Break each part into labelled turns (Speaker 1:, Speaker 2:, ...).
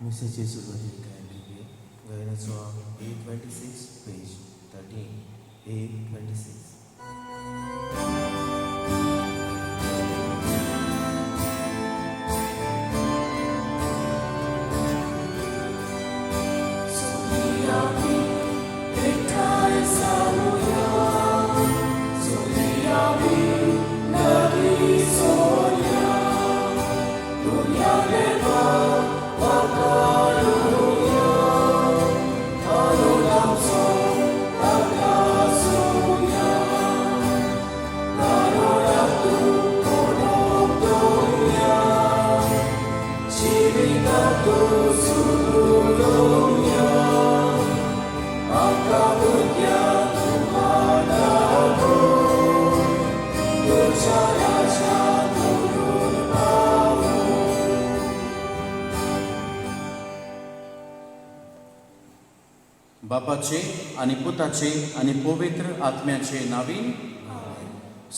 Speaker 1: Messages of the Calendar, Guidance of 826, page 13, 826.
Speaker 2: बापाचे आणि पुताचे आणि पवित्र आत्म्याचे नावी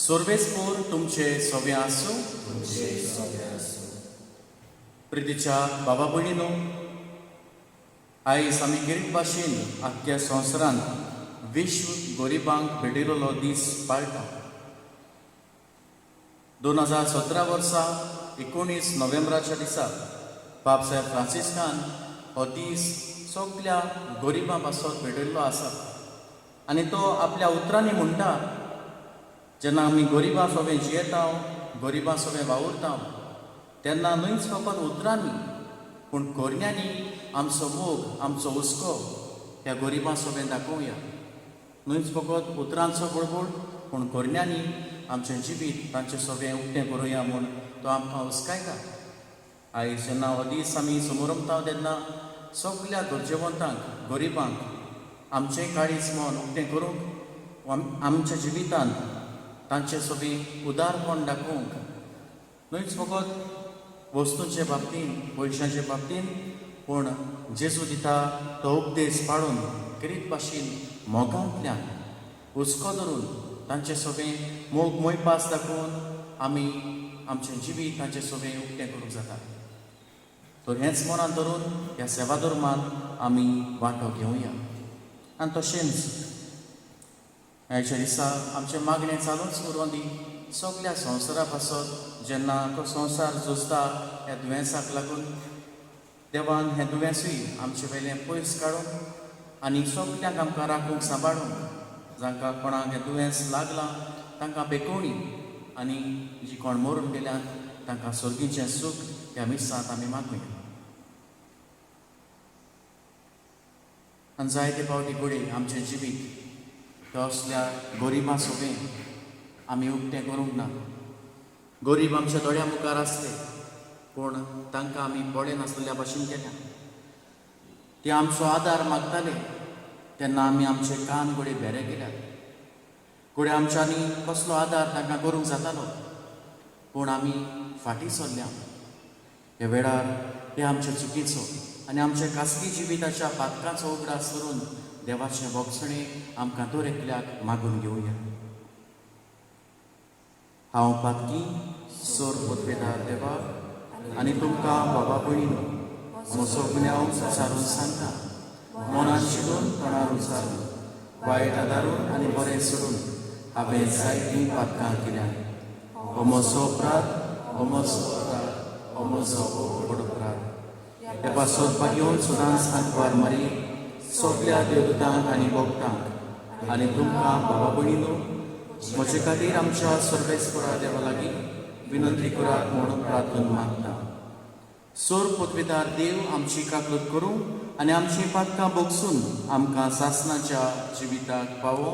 Speaker 2: सर्वेस्पोर तुमचे सोवे आसूं. प्रितीच्या बाबा भयणीनो, आयज आमी गिरीक भाशेन आख्ख्या संवसारांत विश्व गरिबांक भेटिल्लो दीस पाळटा. 2017 वर्सा 19 नोव्हेंबराच्या दिसा बाबसाहेब फ्रांसिस्कान हो दीस सगळ्या गरिबां पासत भेटिल्लो आसा. आनी तो आपल्या उतरांनी म्हणटा, जेन्ना आमी गरिबां सोबे जियेता, गरिबां सोबे वावुरता, तेन्ना न्हयच फकत उतरांनी पूण कोरण्यांनी आमचो मोग, आमचो हुस्को ह्या गरिबां सोबे दाखोवया. न्हयच फकत उतरांचो बळबळ पूण कोरण्यांनी आमचें जिवीत तांचे सोबे उक्तें करुया म्हूण तो आमकां हुस्कायता. आयज जेन्ना हो दीस आमी समोरमता तेन्ना सगळ्या गरजेवंतांक, गरिबांक आमचें काळीज मन उक्तें करूंक, आमच्या जिवितांत तांचे सोबी उदारपण दाखोवंक, न्हयच फकत वस्तूंचे बाबतीन, पयशांचे बाबतीन, पूण जेजू दिता तो उपदेश पाळून गिरीक भाशेन मोगांतल्यान हुस्को धरून तांचे सोबे मोग मोयपास दाखोवन आमी आमचें जिवीत तांचे सोबे उक्तें करूंक जाता. तर हेंच मनांत धरून ह्या सेवा धर्मान आमी वांटो घेवया. आनी तशेंच ह्याच्या दिसा आमचें मागणें चालूच उरों दी. सगळ्या संवसारा पासत जेन्ना तो संवसार झुजता ह्या दुयेंसाक लागून, देवान हें दुयेंसूय आमचे वयलें पयस काडून आनी सगळ्यांक आमकां राखूंक सांबाळूंक, जांकां कोणाक हें दुयेंस लागलां तांकां बेकोवणी आनी जीं कोण मरून गेल्यांत तांकां सर्गीचें सूख ह्या मिसांत आमी मागुया. आनी जायते फावटी घडये आमचें जिवीत त्या असल्या गरिबां सोबे आमी उक्तें करूंक ना. गरीब आमच्या दोळ्या मुखार आसले पूण तांकां आमी पळय नासलेल्या भाशेन केल्या. ते आमचो आदार मागताले तेन्ना आमी आमचे कान घडये भेरे केल्यात. घडये आमच्यांनी कसलो आदार तांकां करूंक जातालो पूण आमी फाटीं सरल्या. ह्या वेळार हें आमचें चुकीचो आनी आमच्या खासगी जिविताच्या पातकांचो उगडास करून देवाचे बोगसणे आमकां दर एकल्याक मागून घेवया. हांव पातकी सोर पोतवेदार देवाक आनी तुमकां बाबा भयणीनो म्हजो गुन्यांव विचारून सांगता. मनान चिडून तोंडार उचारून, वायट आदारून आनी बरें सोडून हांवें जायतीं पातकां केल्यात. हो म्हजो अपराध, हो म्हजो अपराध, हो म्हजो व्हड अपराध. हे पासत येवन सुदांच सांकवार मारी सगळ्या देवतांक आनी भक्तांक आनी तुमकां बाबा भयणीनो म्हजे खातीर आमच्या सर्वेस्परा देवा लागीं विनंती करात म्हूण प्रार्थना मागता. सोर पदवेदार देव आमची काकूत करूं आनी आमची पातकां बोगसून आमकां सासणाच्या जिविताक पावों.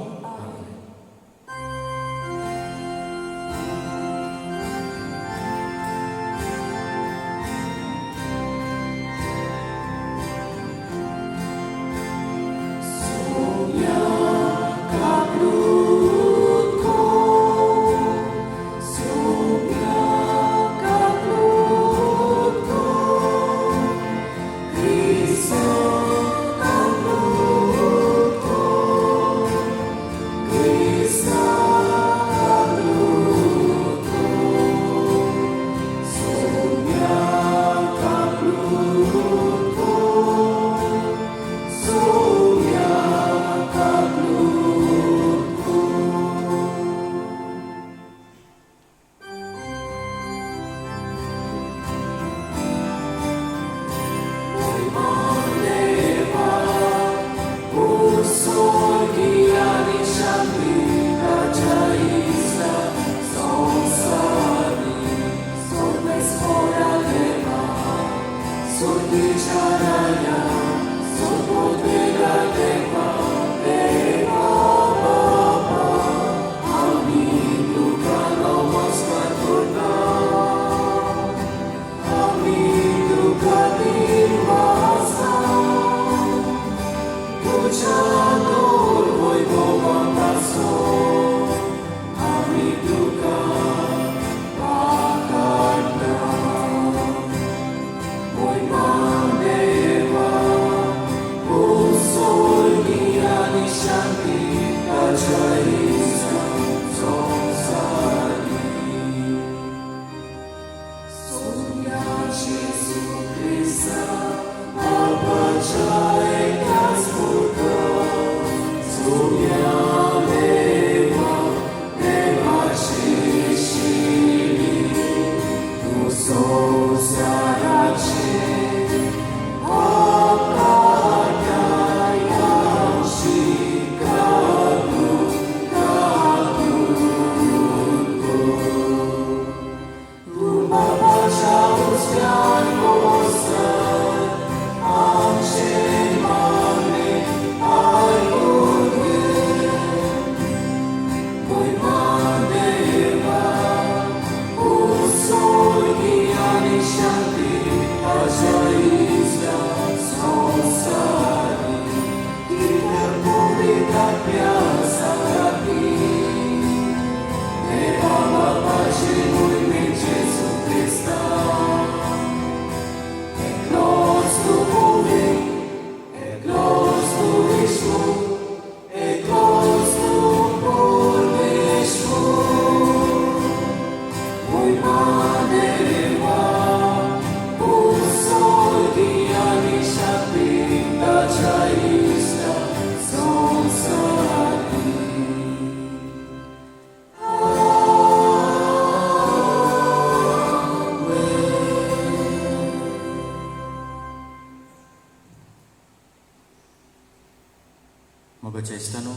Speaker 2: मग चेस्तानो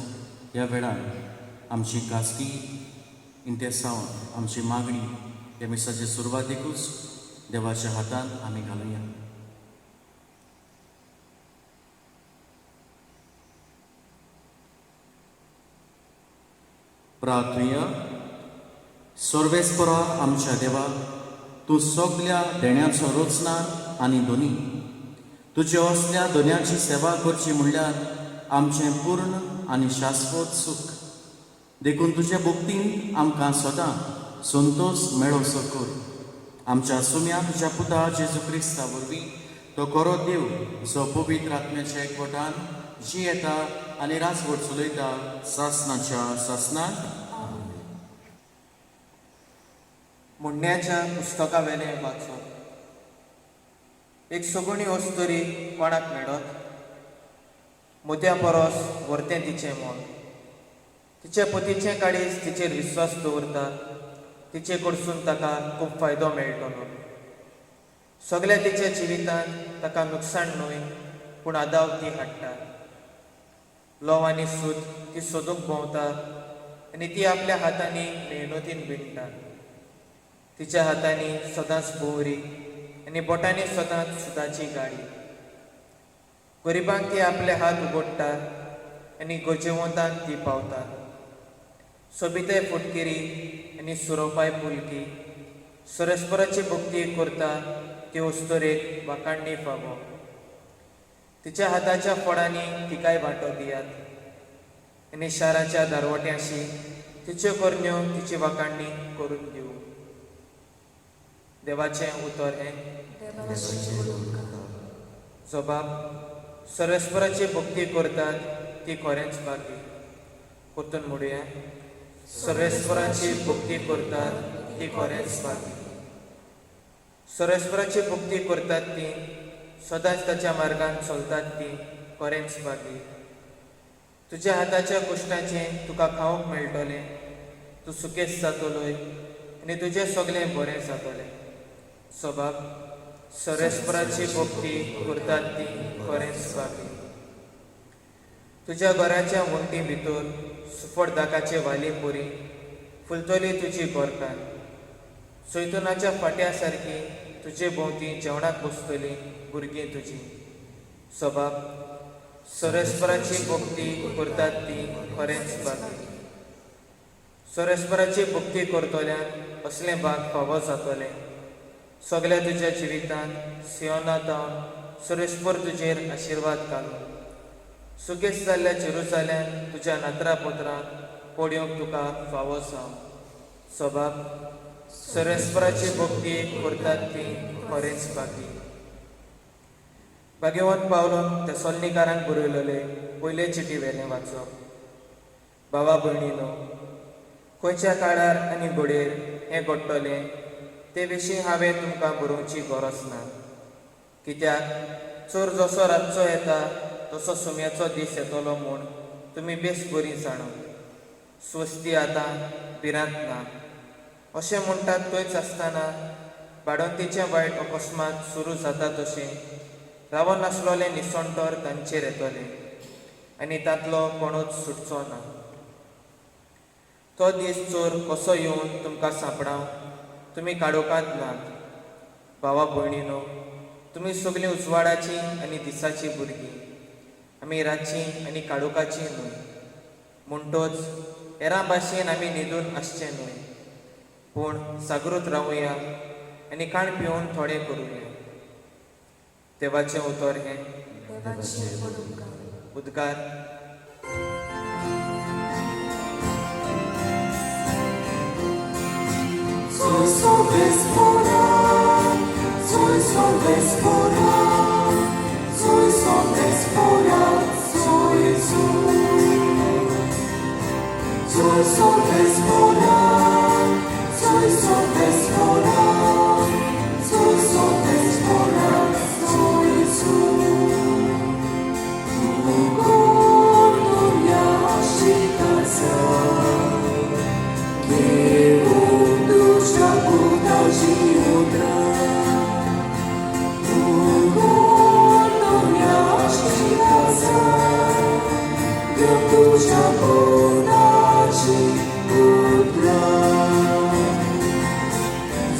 Speaker 2: ह्या वेळार आमची खासगी इंतेसांव आमची मागणी ह्या मिसाचे सुरवातेकूच देवाच्या हातांत आमी घालुया. प्रार्थुया. सर्वेस्परा आमच्या देवा, तूं सगल्या देण्याचो रोचणार आनी दोनी तुज्या असल्या दोन्याची सेवा करची म्हणल्यार आमचें पूर्ण आनी शाश्वत सुख देखून तुज्या भोक्तीन आमकां सदां संतोश मेळोसो कर. आमच्या सुम्या तुज्या पुता जेजू क्रिस्ता वरवीं तो खरो देव जो पवित्र आत्म्याच्या एकवटान जी येता आनी राजवट चलयता सासणाच्या सासणाक.
Speaker 3: मुन्याच्या पुस्तका वेलें वाचप. एक सगुणी वस्तुरी कोणाक मेळत, मोत्या परस व्हरतें तिचें मोल. तिचे पतीचें काळीज तिचेर विस्वास दवरता, तिचे कडसून ताका खूब फायदो मेळटलो. सगल्या तिच्या जिवितांत ताका नुकसाण न्हय पूण आदाव ती हाडटा. लव आनी सूद ती सोदूंक भोंवता आनी ती आपल्या हातांनी मेहनतीन विणटा. तिच्या हातांनी सदांच भोवरी आनी बोटांनी सदांच सुदाची गाडी. गरिबांक ती आपले हात उगडटा आनी गरजेवंतांक ती पावता. सोबिते फुटकिरी आनी सुरोपाय पुलकी सरस्पराची भक्ती करता ती वस्तुरेक वाकाणणी फावो. तिच्या हाताच्या फळांनी तिकाय वांटो दियात आनी शाराच्या दारवट्यांशी तिच्यो करण्यो तिची वाकाणणी करून दिवं. देवाचें उतर हें जबाब. सर्वेस्पराची भक्ती करतात ती खरेंच भागी. परतून म्हणुया. सर्वेस्पराची भक्ती करतात ती खरेंच भागी. सर्वेस्पराची भक्ती करतात ती सदांच ताच्या मार्गान चलतात ती खरेंच भागी. तुज्या हाताच्या कुश्टाचें तुका खावंक मेळटलें. तूं सुकेच जातलोय आनी तुजें सगळें बरें जातलें. सबाब. सर्वेस्पराची भक्ती करतात ती खरेंच भागी. तुज्या घराच्या वंटी भितर सुफट दाकाचे वाली पोरी फुलतली तुजी गोरकां. सैतनाच्या फाट्या सारकी तुजे भोवती जेवणाक बसतली भुरगीं तुजी. स्वभाव सोरेस्पराची भक्ती करतात ती खरेंच बाकी. सोरेस्पराची भक्ती करतल्यान असले भाग फावो जातले. सगळ्या तुज्या जिवितांत सियोनात हांव सोरेस्पर तुजेर आशिर्वाद घालून सुकेस जाल्ल्या जेरुसाल्यान तुज्या नात्रा पोत्रांत पडयोंक तुका फावो जावं. स्वभाव सोरेस्पराची भक्ती करतात ती खरेंच बाकी. भाग्यवंत पावलोन त्या सोल्नीकारांक बरयलेले पयले चिटी वेलें वाचप. भावा भयणीनो, खंयच्या काळार आनी घडयेर हें घडटलें ते विशीं हांवें तुमकां बरोवची गरज ना. कित्याक चोर जसो रातचो येता तसो सुम्याचो दीस येतलो म्हूण तुमी बेस बरीं जाणा. स्वस्ती आतां भिरांत ना अशें म्हणटात थंयच आसतना भाडोंतीचें वायट अकस्मात सुरू जाता तशें रावो नासलोले निसंतर तांचेर येतले आनी तांतलो कोणूच सुटचो ना. तो दीस चोर कसो येवन तुमकां सांपडाव तुमी काडोवकात नात. भावा भयणीनो, तुमी सगळीं उजवाडाची आनी दिसाची भुरगीं. आमी रातचीं आनी काडोकाचीं न्हय. म्हणटोच हेरां भाशेन आमी न्हिदून आसचें न्हय, पूण जागृत रावुया आनी खाण पिवन थोडें करुया. देवाचें उतर हें. उद्गार.
Speaker 4: Soy sobresfora, soy sobresfora, soy sobresfora, soy Jesús. Soy sobresfora, soy sobresfora, soy sobresfora, soy Jesús. Gloria shikasa.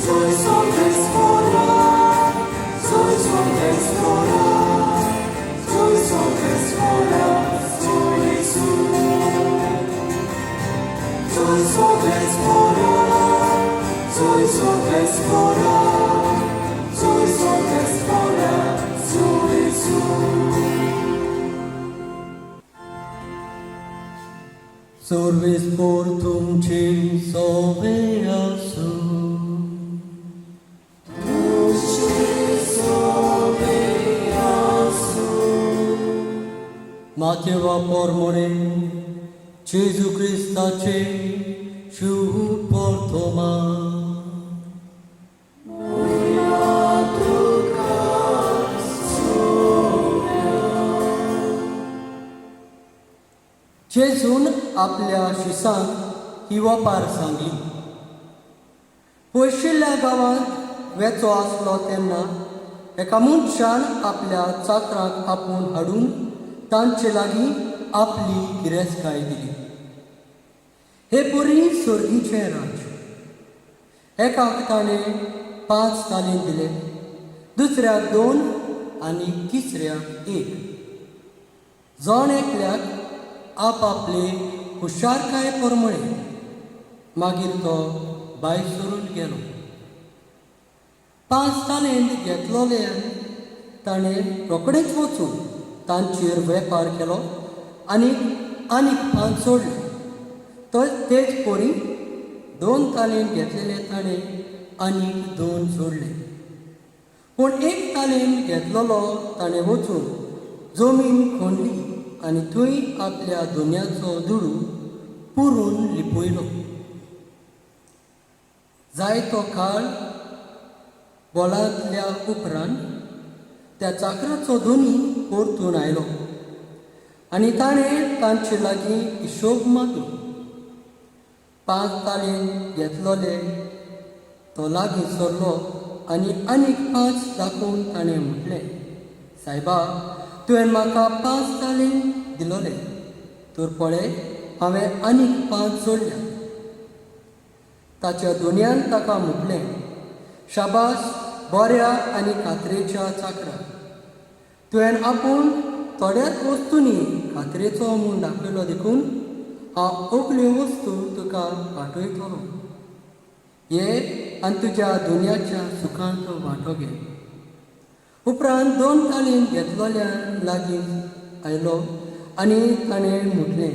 Speaker 4: Soy sobresfora, soy sobresfora, soy sobresfora, soy Jesús. Soy sobresfora, soy sobresfora, soy sobresfora, soy Jesús.
Speaker 5: Sorves por tuमची सोवे आसू. Matewa pormone, Gesù Cristace, Shu portoma. जेजून आपल्या शिसांक ही वपार सांगली. पयशिल्ल्या गांवांत वेचो आसलो तेन्ना एका मनशान आपल्या चाकरांक आपूण हाडून तांचे लागीं आपली गिरेस्तकाय दिली. हे बरी स्वर्गीचे राज. एकाक ताणें 5 तालीं दिले, दुसऱ्याक 2 आनी तिसऱ्याक 1. जण एकल्याक आपआपले हुशारकाये प्रमाणे. मागीर तो भायर सरून गेलो. 5 तालीं घेतलोल्यान ताणें रोखडेंच वचून तांचेर वेपार केलो आनीक 5 सोडले. तेच पोरी 2 तालीं घेतलेले ताणें आनीक 2 सोडले. पूण 1 तालीं घेतलेलो ताणें वचून जमीन खणली आनी थंय आपल्या दोनयाचो दुडू पुरून लिपयलो. जायतो काळ बोलांतल्या उपरांत त्या चाकराचो दोनी परतून आयलो आनी ताणें तांचे लागीं हिशोब मागलो. 5 तालीं घेतलोले तो लागीं सरलो आनी आनीक 5 दाखोवन ताणें म्हटलें, सायबा, तुवें म्हाका 5 तालीं दिलोले, तर पळय हांवें आनीक 5 जोडल्या. ताच्या दोनयान ताका म्हटलें, शाबास बऱ्या आनी खात्रेच्या चाकरा तुवें आपूण थोड्याच वस्तूंनी खात्रेचो म्हूण दाखयलो देखून हांव ओगल्यो वस्तू तुका पाठयतलो. ये आनी तुज्या दुनियाच्या सुखांत वांटो घे. उपरांत 2 तालीं घेतलोल्यान लागीं आयलो आनी ताणें म्हटलें,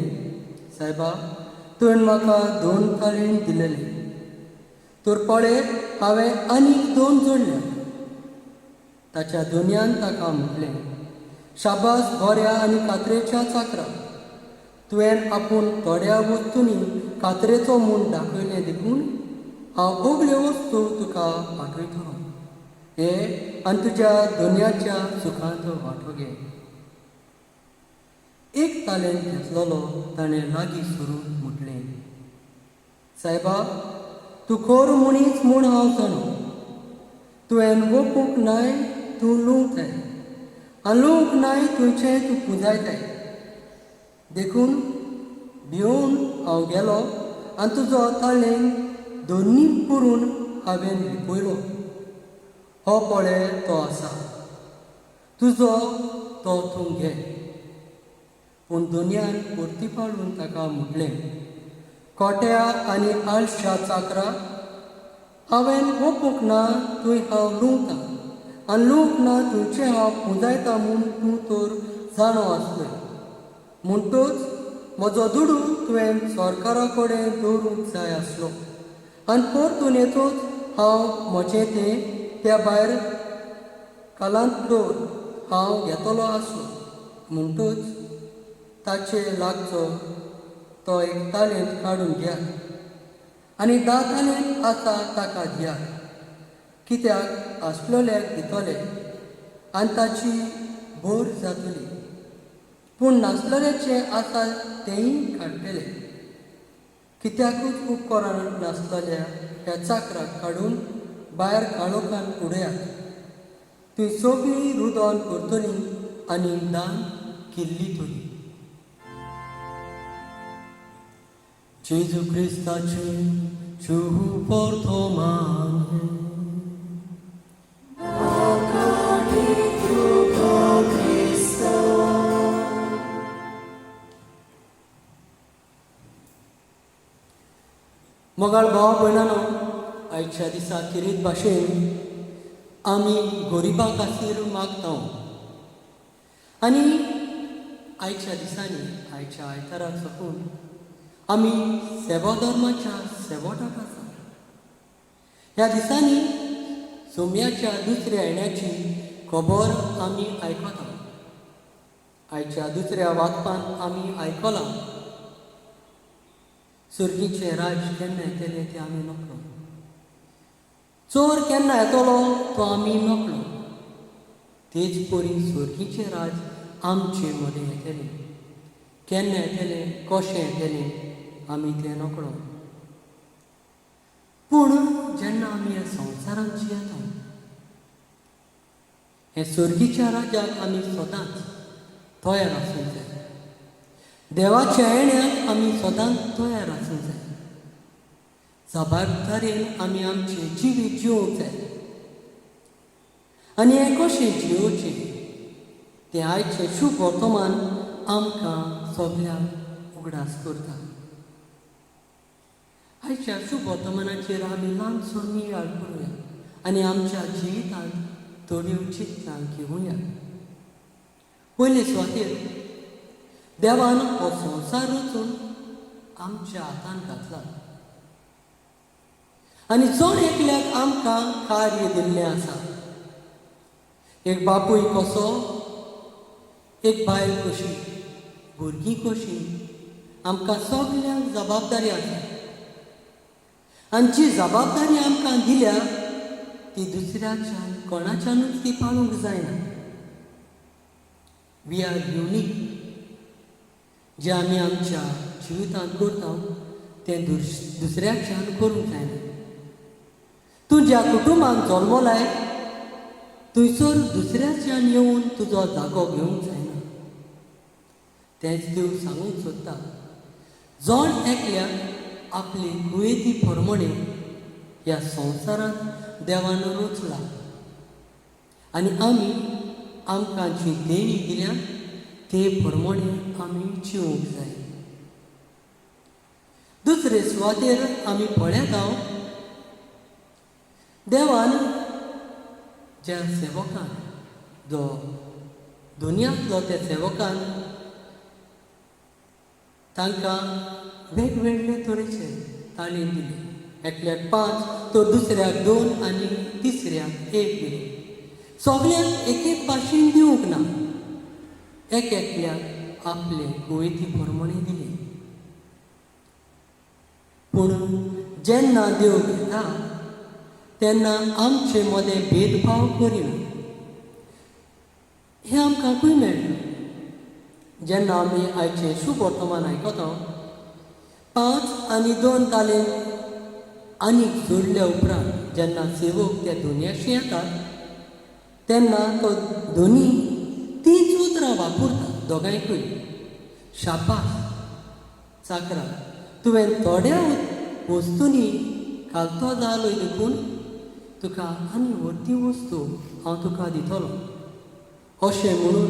Speaker 5: सायबा, तुवें म्हाका 2 तालीं दिलेले, तर पळय हांवें आनीक 2 जोडल्या. ताच्या दुनयान ताका म्हटलें, शाबास बऱ्या आनी खात्रेच्या चाकरा, तुवें आपूण थोड्या वस्तूंनी खात्रेचो म्हूण दाखयलें देखून हांव ओगल्यो वस्तू तुका पाठयतलो. हे आनी तुज्या दुनियाच्या सुखांत वांटो घे. 1 तालेंत घेतलोलो ताणें लागीं सरून म्हटलें, सायबा, तूं खोर मनीस म्हूण हांव जाणो. तुवें वपूंक नाय तूं लुंवताय, आनी लुंवक नाय तुजें तूं पुंजायताय. देखून भिवून हांव गेलो आनी तुजो ताळें दोनी पुरून हांवें लिपयलो. हो पळय तो आसा, तुजो तो तूं घे. पूण दुनयान परतीपाडून ताका म्हटलें, खोट्या आनी आळशा चाकरा, हांवें वपूंक ना तुवें हांव लुंवता, आनी लुंवक ना तुजें हांव पुंजायता म्हूण तूं तर जाणो आसलें. म्हणटूच म्हजो दुडू तुवें सरकारा कडेन दवरूंक जाय आसलो, आनी परतून येतूच हांव म्हजें तें त्या भायर कालांत दवर हांव घेतलो आसलो. म्हणटूच ताचे लागचो तो 1 तालेंत काडून घेयात आनी 10 तालेंत आसा ताका दियात. कित्याक आसलोल्याक दितले आनी ताची भर जातली, पूण नासलेल्याचे आसा तेंय काडटले. कित्याकूच उपकारान नासलेल्या ह्या चाकराक काडून भायर काळोखान उडयात. तुवें सगळीं रुदोन करतलीं आनी दान केल्ली तरी. जेजू क्रिस्ताचे शूभ वर्तमान मोगाळ भाव भयणानो, आयच्या दिसा किरीत भाशेन आमी गरिबां खातीर मागता. आनी आयच्या दिसांनी आयच्या आयताराक साकून आमी सेवा धर्माच्या सेवटाक आसा. ह्या दिसांनी सोम्याच्या दुसऱ्या येण्याची खबर आमी आयकता. आयच्या दुसऱ्या वाचपान आमी आयकलां, सुर्गीचें राज केन्ना येतलें तें आमी नकळो. चोर केन्ना येतलो तो आमी नकळो. तेच परी सुर्गीचें राज आमचे मदें येतलें. केन्ना येतलें, कशें येतलें आमी तें नकळो. पूण जेन्ना आमी ह्या संवसारांत जियेता, हे सुर्गीच्या राजाक आमी सदांच तयार आसूंक जाय. देवाच्या येण्याक आमी सदांच तयार आसूंक जाय. जबाबदारेन आमी आमचें जिवीत जिवंक जाय. आनी हें कशें जियोवचें तें आयचें शुभ वर्तमान आमकां सगळ्यांक उगडास करता. आयच्या शुभ वर्तमानाचेर आमी ल्हानसो नियाळ करुया आनी आमच्या जिवितांत थोड्यो चिंतनां घेवया. पयले सुवातेर देवान हो संवसार रचून आमच्या हातांत घातला आनी जण एकल्याक आमकां कार्य दिल्लें आसा. एक बापूय कसो, एक बायल कशी, भुरगीं कशीं, आमकां सगल्यांक जबाबदारी आसा. आनी जी जबाबदारी आमकां दिल्या ती दुसऱ्याच्यान कोणाच्यानूच ती पाळूंक जायना. We are unique. जें आमी आमच्या जिवितांत करता तें दुसऱ्याच्यान करूंक जायना. तूं ज्या कुटुंबांत जल्मलाय थंयसर दुसऱ्याच्यान येवन तुजो जागो घेवंक जायना. तेंच देव सांगूंक सोदता. जण एकल्याक आपली कुयेती प्रमाणे ह्या संवसारांत देवान रचला आनी आमी आमकां जी देणी दिल्या ते प्रमाणे आमी जिवंक जाय. दुसरे सुवातेर आमी पळयत हांव देवान ज्या सेवकान जो दुनियांतलो त्या सेवकान तांकां वेगवेगळे तरेचे तालीम दिली. एकल्याक 5 तर दुसऱ्याक 2 आनी तिसऱ्याक 1 दिली. सगळ्यांक एक एक भाशेन दिवंक ना, एक एकल्याक आपले कुवेती प्रमाणे दिले. पूण जेन्ना देव घेता तेन्ना आमचे मदें भेदभाव करिना. हें आमकांकूय मेळटा. जेन्ना आमी आयचे शुभ वर्तमान आयकता 5 आनी 2 तालीम आनीक जोडल्या उपरांत जेन्ना सेवक त्या दुनयाशी येतात तेन्ना तो दोनी तीच उतरां वापरता दोगांयकूय. शाबास चाकरा, तुवें थोड्या वस्तूंनी घालतो जालोय देखून तुका आनी व्हडली वस्तू हांव तुका दितलो. अशें म्हणून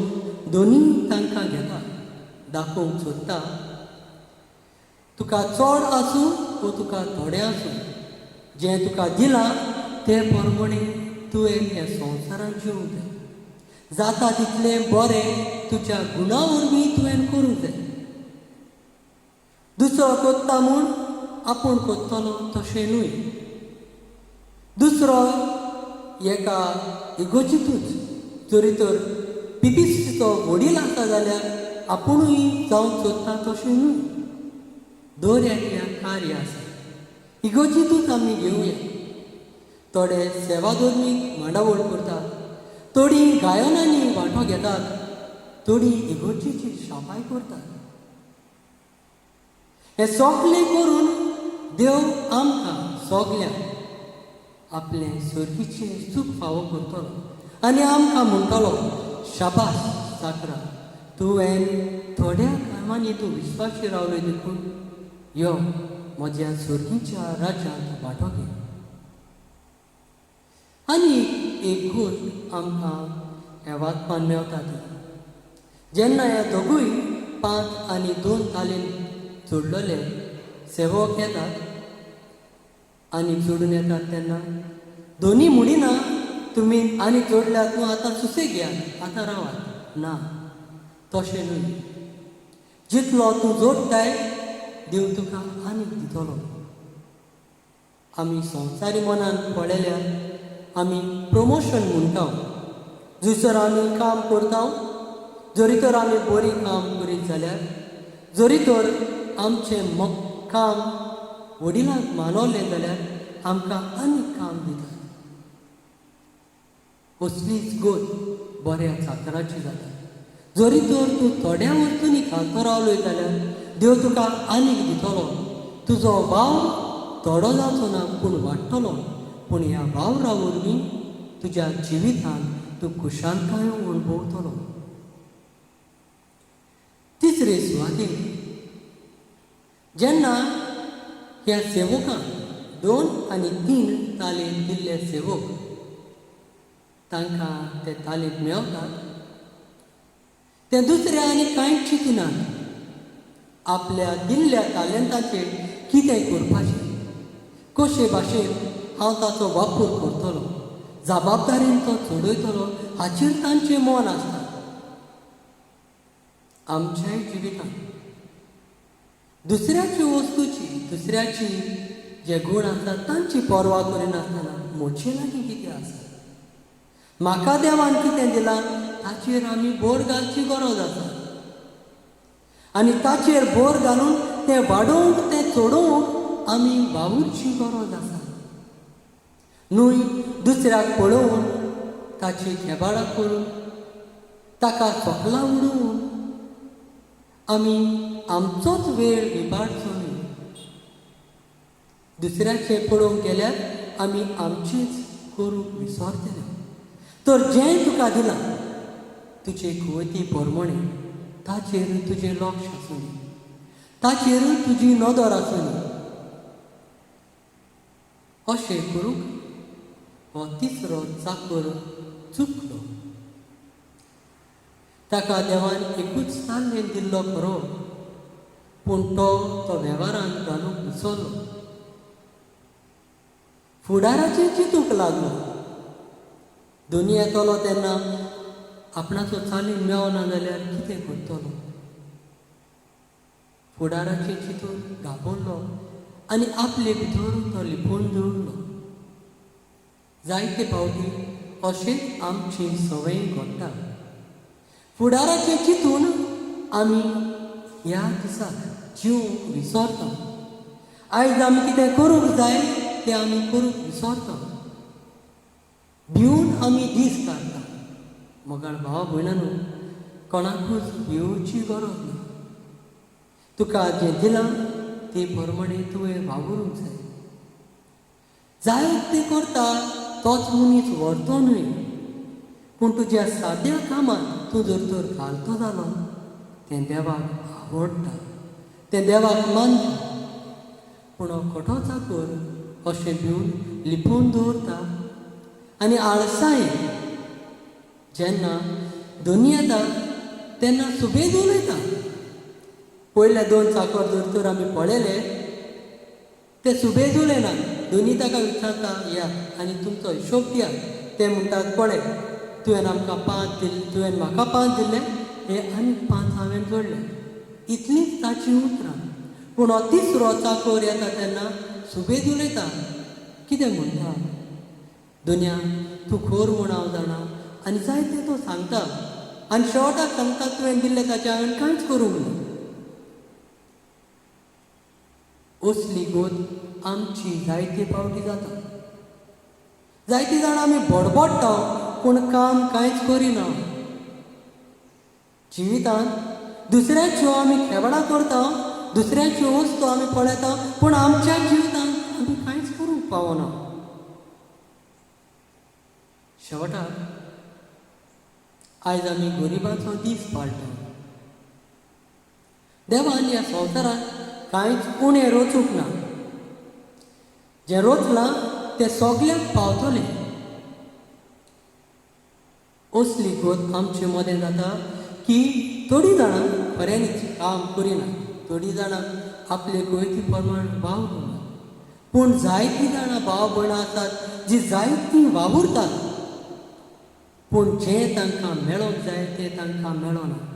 Speaker 5: दोनी तांकां घेता, दाखोवंक सोदता तुका चड आसूं वो तुका थोडें आसूं, जें तुका दिलां ते प्रमाणे तुवें ह्या संवसारांत जिवंक जाय. जाता तितलें बरें तुज्या गुणा वरवीं तुवें करूंक जाय. दुसरो कोत्ता म्हूण आपूण कोत्तलो तशें न्हय. दुसरो एका इगोजीतूच जरी तर पिपिस्टचो वडील आसा जाल्यार आपुणूय जावंक सोदता तशें न्हय. दर एकल्याक कार्य आसा. इगोजीतूच आमी घेवया. थोडे सेवाधर्मीक मांडावळ करतात, थोडीं गायनांनी वांटो घेतात, थोडीं इगोजीची शापाय करतात. हें सगळें करून देव आमकां सगल्यांक आपलें सर्गीचें सूख फावो करतलो आनी आमकां म्हणटलो, शाबास चाकरा, तुवें थोड्या कामांनी तूं विश्वासी रावलोय देखून यो म्हज्या सर्गीच्या राज्यांत वांटो घे. आनी एक गूण आमकां ह्या वाचपान मेवता ती जेन्ना ह्या दोगूय 5 आनी 2 तालीम जोडलेले सेवक येतात आनी जोडून येतात तेन्ना दोनी म्हणिना तुमी आनी जोडल्यात न्हू आतां सुसेग घेयात, आतां रावात. ना, तशें न्हय. जितलो तूं जोडटाय देव तुका आनीक दितलो. आमी संवसारी मनान पळयल्यार आमी प्रमोशन म्हणटा. जंयसर आमी काम करता, जरी तर आमी बरी काम करीत जाल्यार, जरी तर आमचें काम वडिलांक मानवलें जाल्यार आमकां आनीक काम दितात. असलीच गोत बऱ्या चाकराची जाता. जरी तर तूं थोड्या वस्तूंनी खातो रावलोय जाल्यार देव तुका आनीक दितलो. तुजो भाव थोडो जावचो ना पूण वाडटलो. पूण ह्या वावरा वरवीं तुज्या जिवितांत तूं खुशालकाय अणभवतलो. तिसरे सुवातेर जेन्ना ह्या सेवकान 2 आनी 3 तालीम दिल्ले सेवक तांकां ते तालीम मेळटात, ते दुसरे आनी कांयच चिंतिनात. आपल्या दिल्ल्या तालंताचेर कितें करपाचें, कशे भाशेन हांव ताचो वापर करतलो, जबाबदारेन तो चडयतलो हाचेर तांचें मन आसता. आमच्याय जिवितांत दुसऱ्याची वस्तूची, दुसऱ्याची जे गूण आसात तांची पर्वा करिनासतना म्हजे लागीं कितें आसा, म्हाका देवान कितें दिलां ताचेर आमी भर घालची गरज आसा. आनी ताचेर भर घालून तें वाडोवंक, तें चडोवंक आमी वावुरची गरज आसा. न्हय दुसऱ्याक पळोवन ताची खेबाळा करून ताका तोखला उडोवन आमी आमचोच वेळ विबाडचो न्हय. दुसऱ्याचें पळोवंक गेल्यार आमी आमचेच करूंक विसरतले. तर जें तुका दिलां तुजे कुवती प्रमाणे ताचेर तुजें लक्ष आसूं दी, ताचेर तुजी नदर आसूं दी. अशें करूंक हो तिसरो चाकर चुकलो. ताका देवान एकूच ताल्लें दिल्लो खरो, पूण तो वेव्हारांत घालूंक विसरलो. फुडाराचें चिंतूंक लागलो. दोनी येतलो तेन्ना आपणाचो चालीन मेवना जाल्यार कितें करतलो. फुडाराचें चिंतून घाबरलो आनी आपले भितर तो लिपोवन दवरलो. जायते फावटी अशेंच आमची संवय घडटा. फुडाराचें चिंतून आमी ह्या दिसाक जीव विसरता. आयज आमी कितें करूंक जाय तें आमी करूंक विसरता. भिवन आमी दीस काडटा. मोगाळ भावा भयणांनो, कोणाकूच भिवची गरज ना. तुका जें दिलां ते प्रमाणें तुवें वावरूंक जाय. जाय तें करता तोच मनीस व्हरतो न्हय, पूण तुज्या साद्या कामांत तूं जर तर घालतो जालो तें देवाक आवडटा, तें देवाक मानता. पूण हो खोटो चाकर अशें भिवन लिपोवन दवरता आनी आळसायेन जेन्ना दोनी येता तेन्ना सुबेज उलयता. पयले 2 चाकर जर तर आमी पळयले ते सुबेज उलयना. दोनी ताका विचारता या आनी तुमचो हिशोब दिया. ते म्हणटात पळय, तुवें आमकां 5 दिले, तुवें म्हाका 5 दिले, हे आनी 5 हांवें जोडले. इतलींच ताची उतरां. पूण हो 3रो चाकर येता तेन्ना सुबेज उलयता. कितें म्हणटा? दुनिया तूं खोर म्हूण हांव जाणा आनी जायतें तो सांगता आनी शेवटाक सांगता तुवें दिल्लें ताचें हांवें कांयच करूंक ना. असली गोत आमची जायते फावटी जाता. जायतीं जाणां आमी बडबडटा पूण काम कांयच करिना. जिवितांत दुसऱ्याच्यो आमी खेबडां करता, दुसऱ्याच्यो वस्तू आमी पळयता, पूण आमच्या जिवितांत आमी कांयच करूंक पावना. शेवटाक आयज आमी गरिबाचो दीस पाळटा. देवान ह्या संवसारांत कांयच उणें रचूंक ना. जें रचलां तें सगळ्यांक पावतलें. असली गोत आमचे मदें जाता की थोडीं जाणां खऱ्यांनीच काम करिना, थोडीं जाणां आपले गोंयती प्रमाण वावुरना. पूण जायतीं जाणां भाव भयणां आसात जीं जायतीं वावुरतात, पूण जें तांकां मेळोंक जाय तें तांकां मेळना.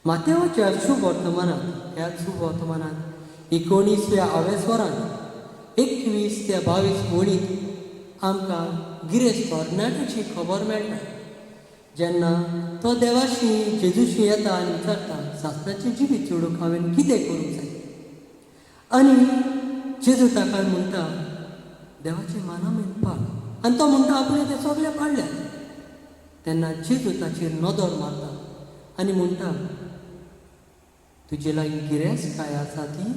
Speaker 5: मातेवाच्या शुभ वर्तमानांत, ह्या शुभ वर्तमानांत 19व्या आवेस्वरांत 21 ते 22 वळींत आमकां गिरेस्त तरणाट्याची खबर मेळटा. जेन्ना तो देवाशी जेजूशी येता आनी विचारता, सासणाचें जिवीत चेडूक हांवें कितें करूंक जाय? आनी जेजू ताका म्हणटा, देवाचें मानामेन पाळ. आनी तो म्हणटा आपणें तें सगळें पाळल्यात. तेन्ना जेजू ताचेर नदर मारता आनी म्हणटा, तुजे लागीं गिरेस्त काय आसा ती?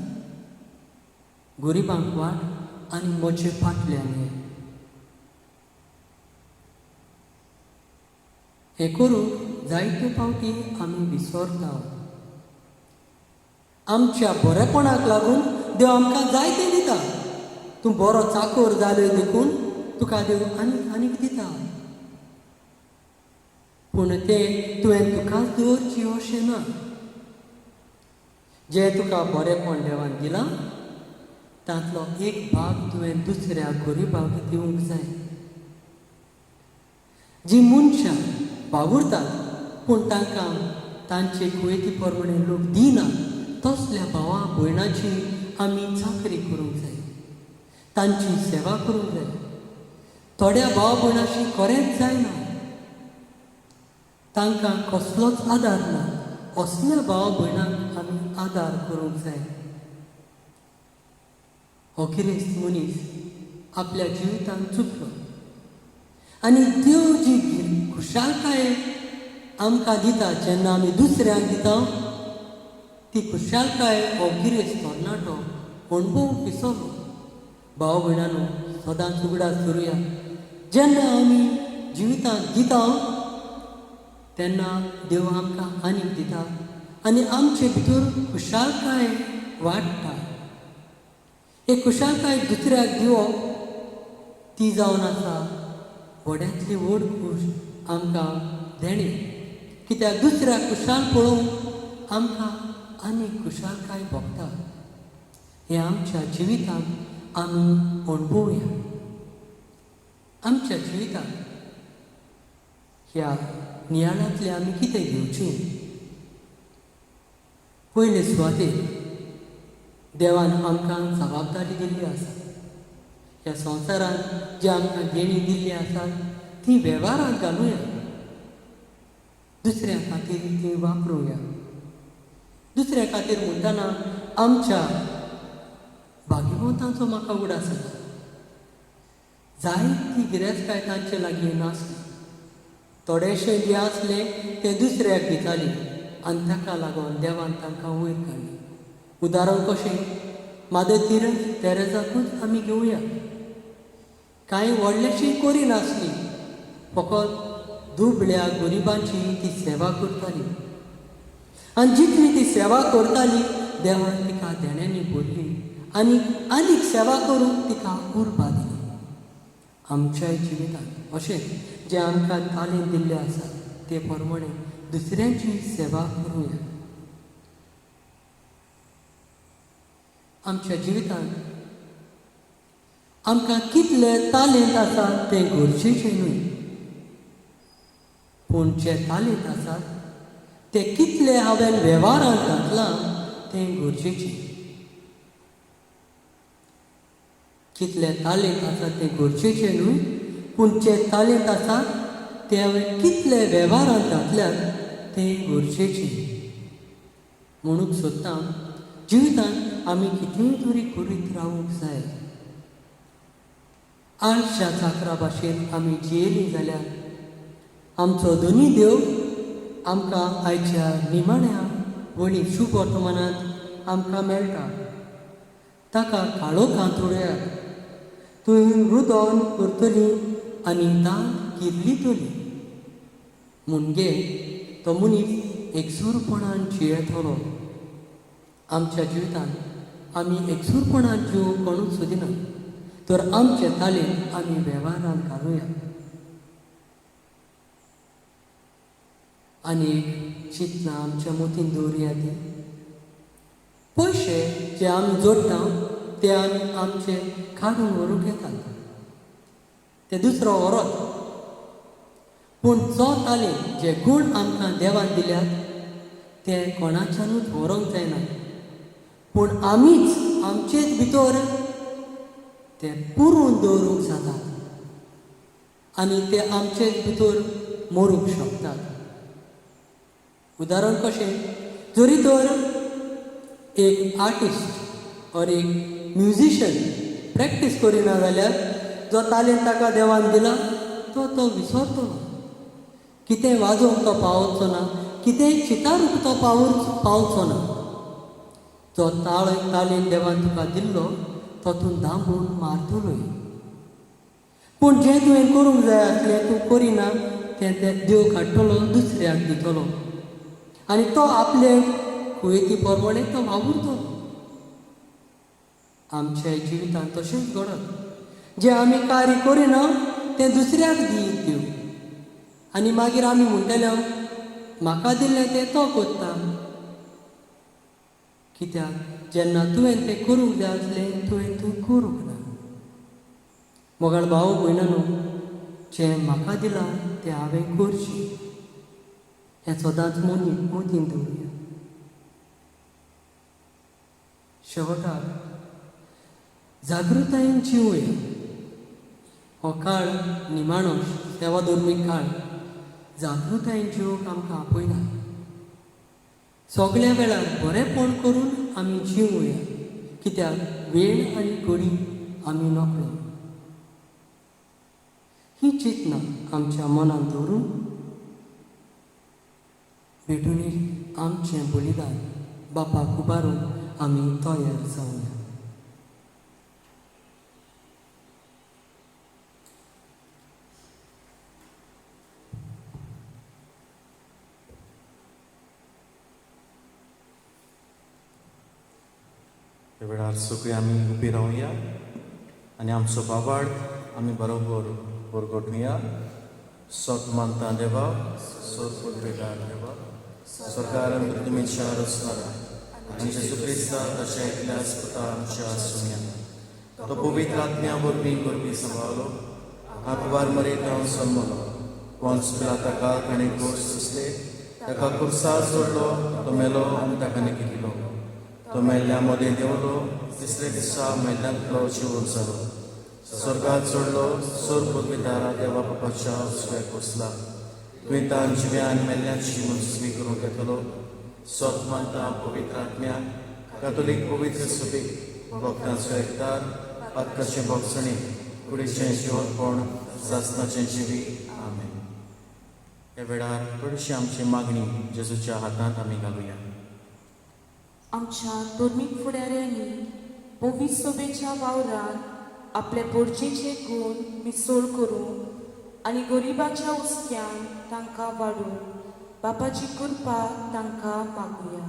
Speaker 5: गरिबांक वाट आनी म्हजे फाटल्यान ये. हें करूंक जायते फावटी आमी विसरता. आमच्या बरेपणाक लागून देव आमकां जायतें दिता. तूं बरो चाकर जालोय देखून तुका देव आनीक दिता. पूण तें तुवें तुकाच दवरची अशें ना. जें तुका बरेपण देवान दिलां तांतलो एक भाग तुवें दुसऱ्या गरिबाक दिवंक जाय. जीं मनशां वावुरतात पूण तांकां तांचे कुयेती प्रमाणें लोक दिना, तसल्या भावा भयणांची आमी चाकरी करूंक जाय, तांची सेवा करूंक जाय. थोड्या भाव भयणांशी खरेंच जायना, तांकां कसलोच आदार ना, असल्या भाव भयणांक आमी आदार करूंक जाय. हो गिरेस्त मनीस आपल्या जिवितांत चुकलो आनी देव जी खुशालकाय आमकां दिता जेन्ना आमी दुसऱ्यांक दिता, ती खुशालकाय हो गिरेस्त तरणाटो अणभवूंक विसरलो. भाव भयणांनो, सदांच उगडास करुया. जेन्ना आमी जिवितांत दिता तेन्ना देव आमकां आनीक दिता आनी आमचे भितर खुशालकाय वाडटा. एक खुशालकाय दुसऱ्याक दिवप ती जावन आसा व्हड्यांतली व्हड खूश आमकां देणे कित्याक दुसऱ्याक खुशाल पळोवंक आमकां आनीक खुशालकाय भोगता हे आमच्या जिवितांत आमी अणभवया. आमच्या जिवितांत ह्या नियाळांतले आमी कितें घेवचें? पयले सुवातेर देवान आमकां जबाबदारी दिल्ली आसा. ह्या संवसारांत जी आमकां देणी दिल्ली आसात ती वेव्हारांत घालुया, दुसऱ्या खातीर ती वापरुया. दुसऱ्या खातीर म्हणटना आमच्या भाग्यवंतांचो म्हाका उडास जाता. जायती गिरेस्तकाय तांचे लागीं नासली. थोडेशे जे आसले ते दुसऱ्याक दिताली आनी ताका लागून देवान तांकां वयर काडली. उदाहरण कशें मादर तेरेजाकूच आमी घेवया. कांय व्हडलेशी करी नासली, फकत दुबळ्या गरिबांची ती सेवा करताली आनी जितली ती सेवा करताली देवान तिका देण्यांनी भरली आनी आनीक सेवा करूंक तिका उर्बा दिली. आमच्याय जिवितांत अशें जे आमकां तालीम दिल्लें आसा ते प्रमाणे दुसऱ्यांची सेवा करूया. आमच्या जिवितांत आमकां कितले तालींत आसा तें गरजेचें न्हय, पूण जे तालींत आसात ते कितले हांवें वेव्हारांत घातलां तें गरजेचें. कितले तालींत आसा तें गरजेचें न्हय, पूण जे तालींत आसा ते हांवें कितले वेव्हारांत घातल्यात तें गरजेचें. म्हणून सोदता जिवितांत आमी कितेंय तरी करीत रावूंक जाय. आयच्या चाकरा भाशेन आमी जियेलीं जाल्यार आमचो दोनी देव आमकां आयच्या निमाण्या वणी शुभ वर्तमानांत आमकां मेळटा. ताका काळोख हांतरुड्याक तुवें रुदोन करतली आनी दान किर्लितली. म्हणजे तो मनीस एकसूरपणान जियेतलो. आमच्या जिवितांत आमी एकसूरपणान जिवंक कोणूच सोदिना, तर आमचे तालीम आमी वेव्हारांत घालुया. आनी एक चिंतना आमच्या मतीन दवरुया ती पयशे जे आमी जोडटा ते आमी आमचे काडून व्हरूंक येतात, ते दुसरो व्हरत. पूण जो तालीम जे गूण आमकां देवान दिल्यात ते कोणाच्यानूच व्हरोंक जायना, पूण आमीच आमचेच भितर ते पुरून दवरूंक जातात आनी ते आमचेच भितर मरूंक शकतात. उदाहरण कशें, जरी तर एक आर्टिस्ट और एक म्युजिशियन प्रॅक्टीस करिना जाल्यार जो तालीम ताका देवान दिला तो विसरतलो. कितें वाजोवंक तो पावचो ना, कितेंय चितारूंक तो पावचो ना. जो तालीम देवान तुका दिल्लो तातूंत दांबून मारतलोय. पूण जें तुवें करूंक जाय आसलें तूं करिना तें देव काडटलो, दुसऱ्याक दितलो आनी तो आपले कुयेती प्रमाणे तो वावुरतलो. आमच्या जिवितांत तशेंच घडत. जें आमी कार्य करिना तें दुसऱ्याक दीत देव आनी मागीर आमी म्हणटले म्हाका दिल्लें तें तो करता. कित्याक जेन्ना तुवें तें करूंक जाय आसलें तुवें करूंक ना. मोगाळ भाव भयणानो, जें म्हाका दिलां तें हांवें करचें हें सदांच मतीन दवरुया. शेवटाक जागृतायेन जिवया. हो काळ निमाणो सेवा धर्मीक काळ जागृतायेन जिवोवंक आमकां आपयला. सगळ्या वेळार बरेंपण करून आमी जिवया, कित्याक वेळ आनी घडी आमी नकळो. ही चिंतना आमच्या मनांत दवरून भेटून आमचें बलिदान बापाक उबारूंक आमी तयार जावया.
Speaker 2: ह्या वेळार सगळीं आमी उबी रावया आनी आमचो बाबाड आमी बरोबर परगटुया. Sotmanta deva, sorpudvega deva, sorgaram pritimicha rosnara, आणि जेजू क्रिस्ता तशें एकल्याच पुता आमच्या सुम्या तो पवित्र आत्म्या वरवीं करपी सांबाळलो आंकवार मरेत हांव जल्मलो पोंच पिलाता काळ ताणें कोर्स सुसले ताका कुर्सार जोडलो तो मेलो आनी ताका न्हिदिलो तो मेल्ल्या मदें देंवलो तिसरे दिसा मेल्ल्यांतलो जिवून जालो स्वर्गांत सोडलो सोर पदवीदारा देवा बापाच्या उजव्याक बसला तुवें तान जिव्यान मेल्ल्यांची मनसुबी करूंक येतलो सोतमंता पवित्र आत्म्या कातोलीक पवित्र सभेक भक्तांचो एकतार आत्ताचे भोगसणी फुडेंचें जिवनपण सासणाचें जिवी आमेन. ह्या वेळार थोडीशी आमची मागणी जेजूच्या हातांत आमी घालुया.
Speaker 6: आमच्या धर्मीक फुडाऱ्यांनी पवित्र सभेच्या वावरांत आपले पोरचेचे गुण मिसळ करून आनी गरिबाच्या उस्त्यान तांकां वाडून बापाची कृपा तांकां मागुया.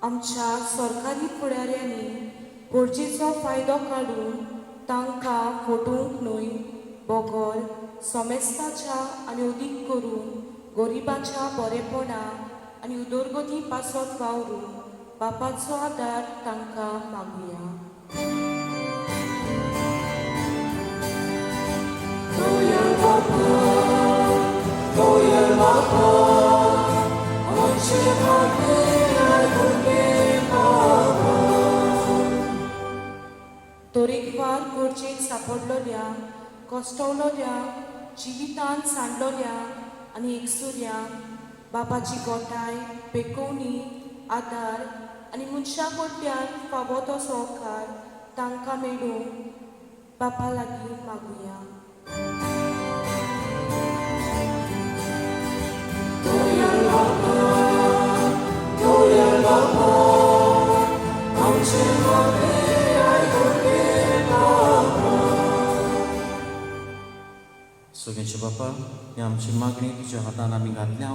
Speaker 6: आमच्या सरकारी फुडाऱ्यांनी पोरचेचो फायदो काडून तांकां फटोवंक न्हय बोगोर समेस्ताच्या आनी उदीक करून गरिबाच्या बरेपणा आनी उदरगती पासत वावरून बापाचो आदार तांकां मागुया. तरेकवार गरजेक सांपडलोल्या कश्टवलोल्या जिवितांत सांडलोल्या आनी एकसुऱ्यांक बापाची गोठाय पेकोवणी आदार आनी मनशा कडल्यान फावो तो सहकार तांकां मेळूंक बापा लागीं मागुया.
Speaker 2: सगळ्यांचे बापा ही आमची मागणी तुज्या हातान आमी घातल्या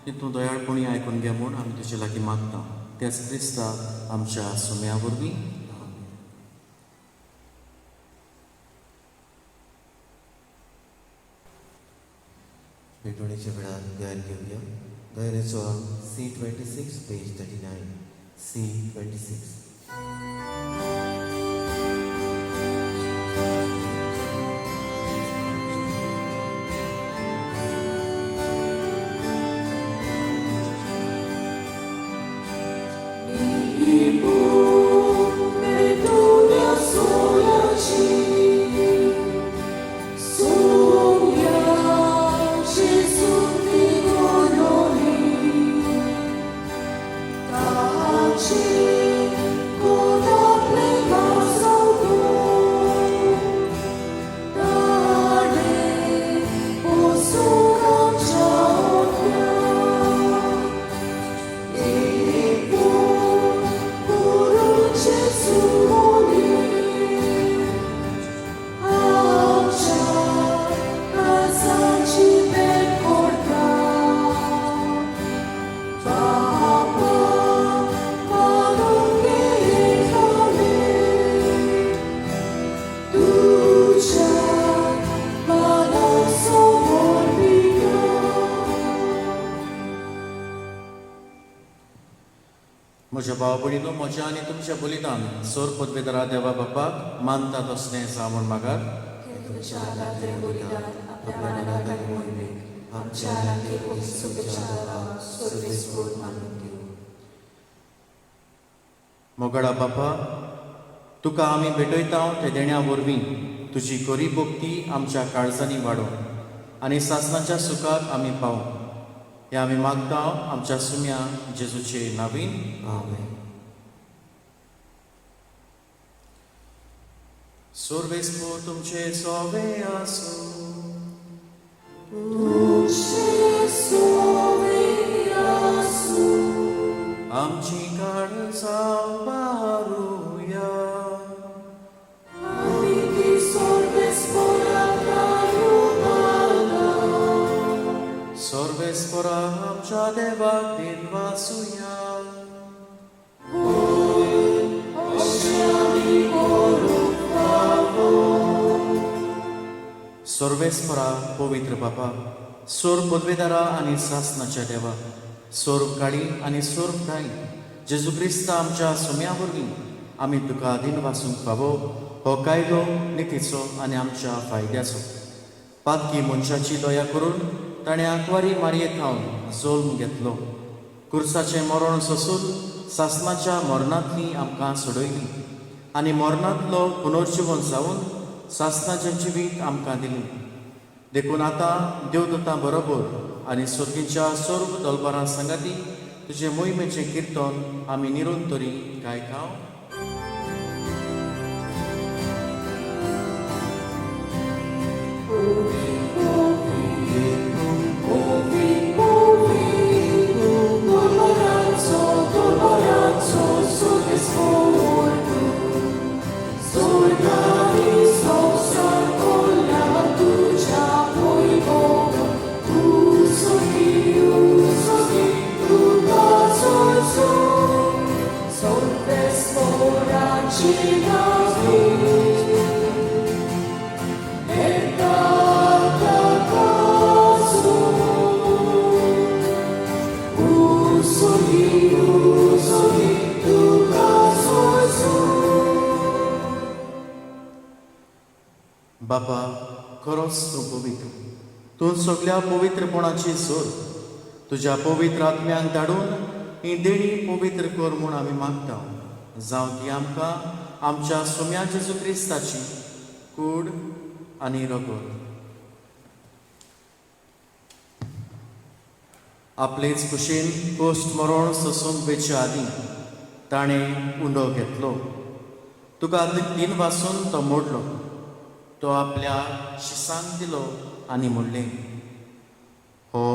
Speaker 2: ती तूं दयाळपणी आयकून घे म्हूण आमी तुजे लागीं मागता त्याच क्रिस्ता आमच्या सुम्या वरवीं.
Speaker 1: भेटवणीच्या वेळार गैर घेवया. गैरेचो C26 पेज 39 C26.
Speaker 2: म्हज्या भाव भयणीनो म्हज्या आनी तुमच्या बलिदान सोर पदवेदारा देवा बापाक मानता तसलें जावून मागात. मोगडा बापा तुका आमी भेटयता ते देण्या वरवीं तुजी खरी भक्ती आमच्या काळजांनी वाडो आनी सासणाच्या सुखाक आमी पावूं हे आमी मागता आमच्या सुम्या जेजूचे नांवीन.
Speaker 1: आमेन.
Speaker 2: सोर्वेस्पो तुमचे सोवे आसूं आमची काळजां बारुया
Speaker 4: Sorves por la
Speaker 2: आमच्या देवाक दिन वासुया. सर्वेस्परा पवित्र बापा, सोर पदवेदारा आनी सासनाच्या देवा, सोर काळी आनी सोर काळी जेजू क्रिस्ता आमच्या सुम्या वरवीं आमी तुका दिन वासूंक फावो हो कायदो नितीचो आनी आमच्या फायद्याचो. पातकी मनशाची दया करून ताणें आंकवारी मारयेंत खावन जल्म घेतलो. कुर्साचें मरण सोसून सासनाच्या मरणांतली आमकां सोडयली आनी मरणांतलो पुनर्जीवन जावन सासनाचें जिवीत आमकां दिलें. देखून आतां देवदूतां बरोबर आनी सुर्गीच्या सर्व दलबारां सांगाती तुजे मोहिमेचें किर्तन आमी निरंतरी गायतां. बापा, खरोच तूं पवित्र. तूं सगळ्या पवित्रपणाची सोर तुज्या पवित्र आत्म्याक धाडून ही देणी पवित्र कर म्हूण आमी मागता. जावं ती आमकां आमच्या सुम्या जेजू क्रिस्ताची कूड आनी रगत. आपलेच कुशीन कोश्ट मरण सोसूंक वेचे आदीं ताणें उंडो घेतलो. तुका दिन वासून तो मोडलो. तो आपल्या शिसांक दिलो आनी म्हणलें, हो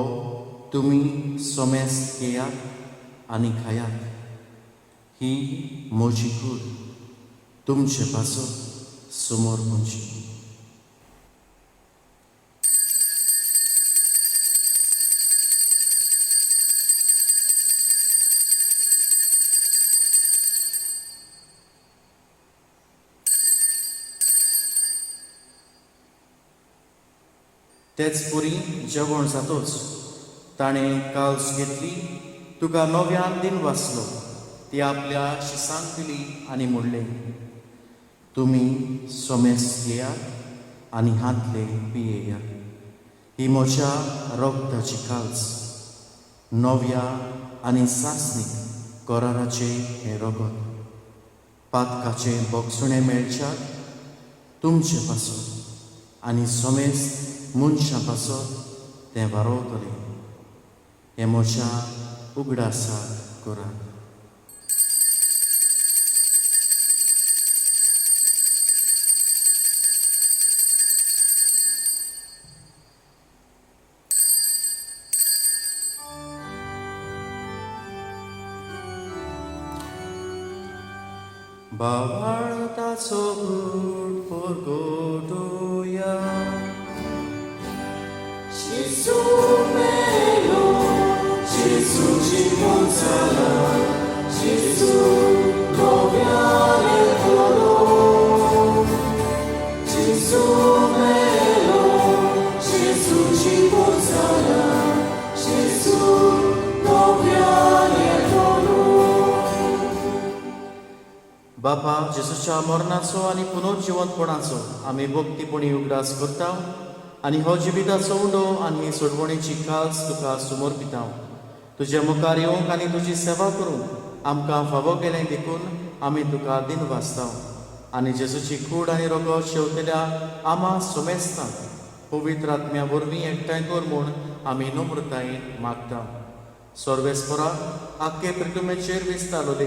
Speaker 2: तुमी सोमेस घेयात आनी खायात. ही म्हजी कूड, तुमचे पासो समोर खंयची. तेच पुरी जेवण जातोच ताणें काल्स घेतली, तुका नव्यान दिन वाचलो. ती आपल्या शिसांक दिली आनी म्हणलें, तुमी सोमेस घेयात आनी हातले पियेयात. ही म्हज्या रोगताची काल्स, नव्या आनी सासणीक कराराचे हें रगत. पातकाचे बोगसुणे मेळच्यात तुमचे पासो आनी सोमेस मनशां पासो तें वारोवतलें. हें म्हज्या उगडासाक करात. बावाळताचो घूट परगटुया.
Speaker 4: Gesù melo, Gesù ci consola, Gesù copia nel dolore. Gesù melo, Gesù ci consola, Gesù copia nel dolore.
Speaker 2: बापा, जेसूच्या मरणाचो आनी पुनर्जीवनपणाचो आमी भक्तीपणी उगडास करता आनी हो जिविताचो उंडो आनी सोडवणेची काल्स तुका समर्पिता. तुजे मुखार येवंक आनी तुजी सेवा करूंक आमकां फावो केलें देखून आमी तुका दिन वाचता. आनी जेसूची कूड आनी रगत शेवतल्या आमा सोमेस्तां पवित्र आत्म्या वरवीं एकठांय कर म्हूण आमी नम्रतायेन मागता. सर्वेस्परा, आख्खे पृथ्वीचेर विस्तारलोले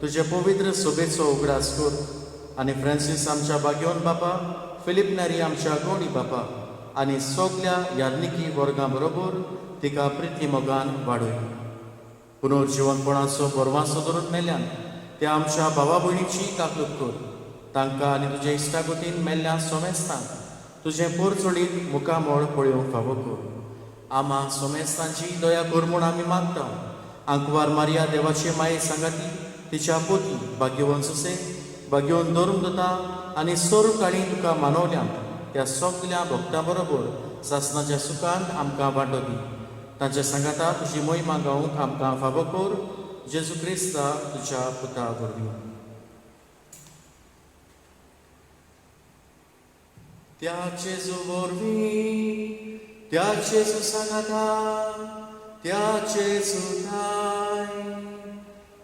Speaker 2: तुजे पवित्र सोबेचो उगडास कर. आनी फ्रांसीस आमच्या बागेवन बापा, फिलीप नेरी आमच्या गोडी बापा आनी सगल्या याज्ञिकी वर्गां बरोबर तिका प्रिती मोगान वाडय. पुनर्जीवनपणाचो बरवासो धरून मेल्ल्यान त्या आमच्या भावा भयणीची काकूट कर. तांकां आनी तुजे इश्टागतीन मेल्ल्या सोमेस्तांक तुजें पोरचोडीत मुखामोळ पळोवंक फावो कर. आमा सोमेस्तांची दया कर म्हूण आमी मागता. आंकवार मारिया देवाचे माये सांगाती तिच्या पोती भाग्यवन सुसे भाग्यवन दवरूंक दोता आनी सोर काळी तुका मानवल्या त्या सगल्या भक्तां बरोबर सासणाच्या सुखांत आमकां वांटो दी. तांच्या सांगाता तुजी मोहिमा गावूंक आमकां फावो कर. जेजू क्रिस्ता तुज्या पुता वरवीं. त्या जेजू वरवीं त्या जेजू सांगाता त्या जेजू नाय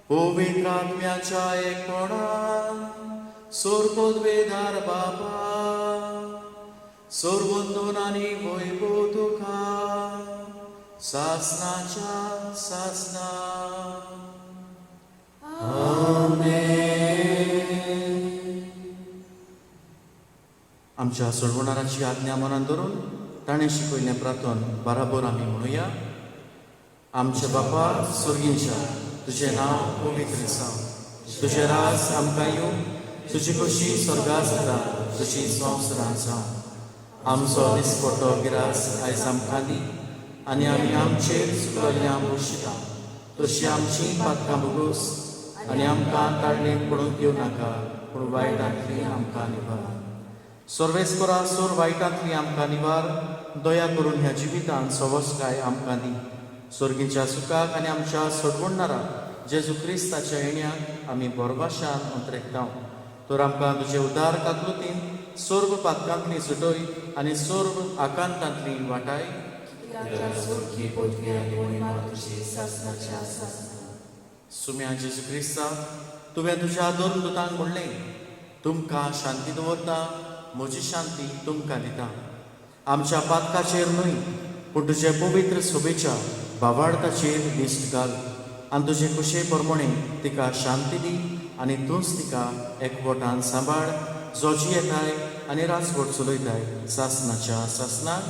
Speaker 2: पवित्र आत्म्याच्या एकपणान सोर्पोद्वेदार बाबा सोर्वंदोन आनी वैभव तुका सासणाच्या सासना. आमच्या सोडवणाराची आज्ञा मनान धरून ताणें शिकयल्लें प्रार्थन बराबर आमी म्हणुया. आमच्या बापा स्वर्गींच्या तुजें नांव पवित्र जावं. तुजें राज आमकां येवं. तुजी कशी स्वर्गांत जाता तशी संवसारांत जावं. आमचो दिसपट्टो गिरास आयज आमकां दी आनी आमी आमचेर चुकल्ल्यां मुशिता तशी आमची पातकां भोगूस आनी आमकां ताळणेक पडूंक दिवं नाका पूण वायटांतली आमकां निवार. सर्वेस्परा सोर वायटांतली आमकां निवार. दया करून ह्या जिवितांत सवस्काय आमकां दी. स्वर्गीच्या सुखाक आनी आमच्या सोडवणारा जेजू क्रिस्ताच्या येण्याक आमी बोरभाशान अंतरेकतांव. तर आमकां तुजे उदार काकलुतीन सोर्व पातकांतली सुटय आनी सोर्व आकांतांतली वाटाय. सुम्या जेजू क्रिस्ता तुवें तुज्या दोन दुतांक म्हणलें तुमकां शांती दवरता म्हजी शांती तुमकां दिता. आमच्या पातकाचेर न्हय पूण तुजे पवित्र सोबेच्या भावार्थाचेर दिश्ट घाल आनी तुजे कुशे प्रमाणे तिका शांती दी आनी तूंच तिका एकवटान सांबाळ जो येताय आनी राजवट चलयताय सासणाच्या सासनाक.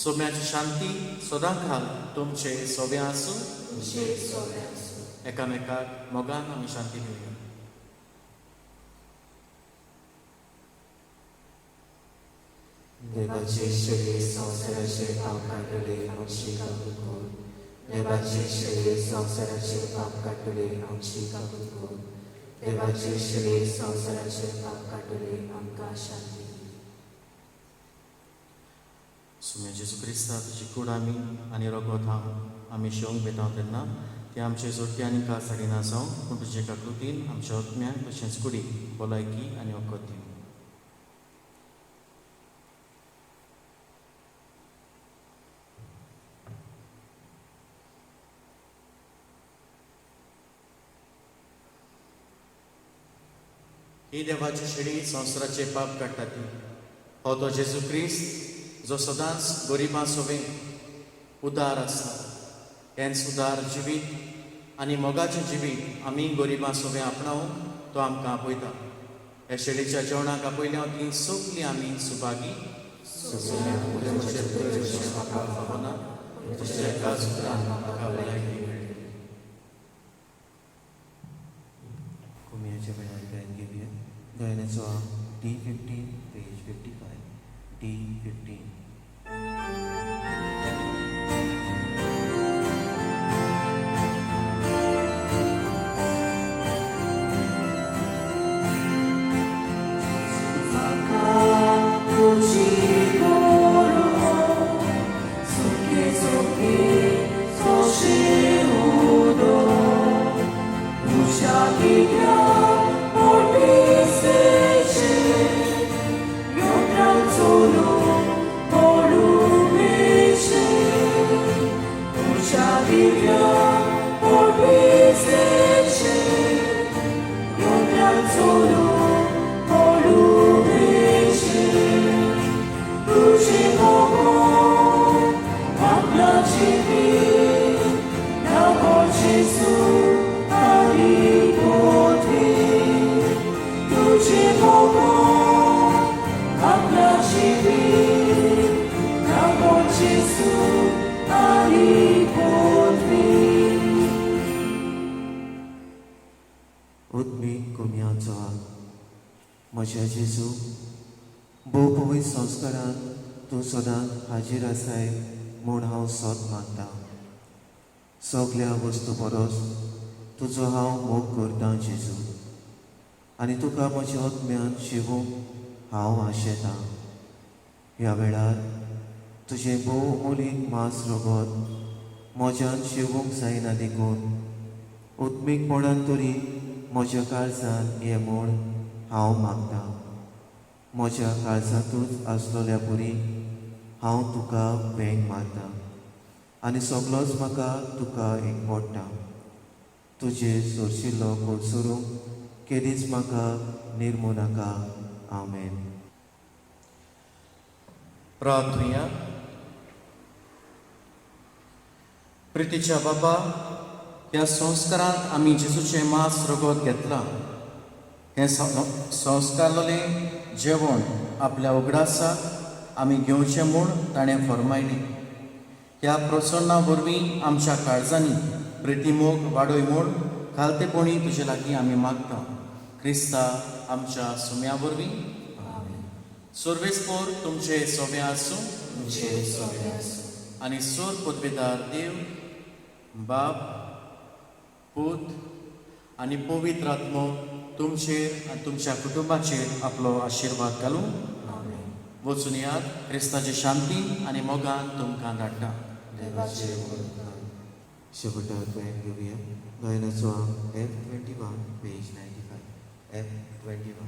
Speaker 2: सोम्याची शांती सदां घाल तुमचे सोबे आसूं. एकामेकाक मोगान आमी शांती दिवया.
Speaker 1: देवाचे शरीर संवसाराचे पाप काडले आमची काबूल कर. देवाचे शरीर संवसाराचे पाप काडले आमची काबूल कर. देवाचे शरीर संवसाराचे पाप काडले आमकां शांती दी.
Speaker 2: सुम्या जेजू क्रिस्ता तुजी कूड आनी रगत आमी शेवंक बेताव तेन्ना ते आमचे जोडटी आनी कास हाडिना जावं पूण तुजे काकलुतीन आमच्या आत्म्याक तशेंच कुडीक भलायकी आनी वखद दिवं. ही देवाची शिडी संवसाराचे पाप काडटा ती. हो तो जेजू क्रिस्त जो सदांच गरिबां सोबे उदार आसा. हेंच उदार जिवीत आनी मोगाचें जिवीत आमी गरिबां सोबे आपणावंक तो आमकां आपयता. हे शेळीच्या जेवणाक आपयल्या ती सगलीं आमी सुभागी.
Speaker 1: कुमियाच्या वेळार गायन घेवया. गायनाचो D15 पेज 55. D15. म्हज्या जेजू भोव पवित्र संस्कारांत तूं सदांच हाजीर आसाय म्हूण हांव सोत मागता. सगळ्या वस्तू परस तुजो हांव मोग करतां जेजू, आनी तुका म्हज्या आत्म्यान शिवूंक हांव आशेतां. ह्या वेळार तुजें भोव अमोलीक मांस रगत म्हज्यान शिवूंक जायना देखून उत्मीकपणान तरी म्हज्या काळजान ये म्हूण हांव मागतां. म्हज्या काळजांतूच आसलोल्या पुरी हांव तुका वेंग मारतां आनी सगळोच म्हाका तुका एकवडटा. तुजे सोरशिल्लो कोडसरूंक केदींच म्हाका निर्मू नाका. आमेन.
Speaker 2: प्रार्थुया. प्रितीच्या बाबा, ह्या संस्कारांत आमी जेजूचें मांस रगत घेतलां. हें संस्कारलोलें जेवण आपल्या उगडासाक आमी घेवचें म्हूण ताणें फरमायलें. ह्या प्रसन्ना वरवीं आमच्या काळजांनी प्रितीमोग वाडय म्हूण खालतेपणी तुजे लागीं आमी मागता. क्रिस्ता आमच्या सुम्या वरवीं. सर्वेस्पोर तुमचे सोबे आसूं. आनी सोर पदवेदार देव बाप, पूत आनी पवित्र आत्मो तुमचेर आनी तुमच्या कुटुंबाचेर आपलो आशिर्वाद घालूं. वचून याद क्रिस्ताचे शांतीन आनी मोगान तुमकां धाडटा.
Speaker 1: शेवटाक गोंयान घेवया गायनाचो F21 page 95. F21.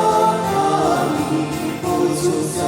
Speaker 4: Sansaranami, Pozusa.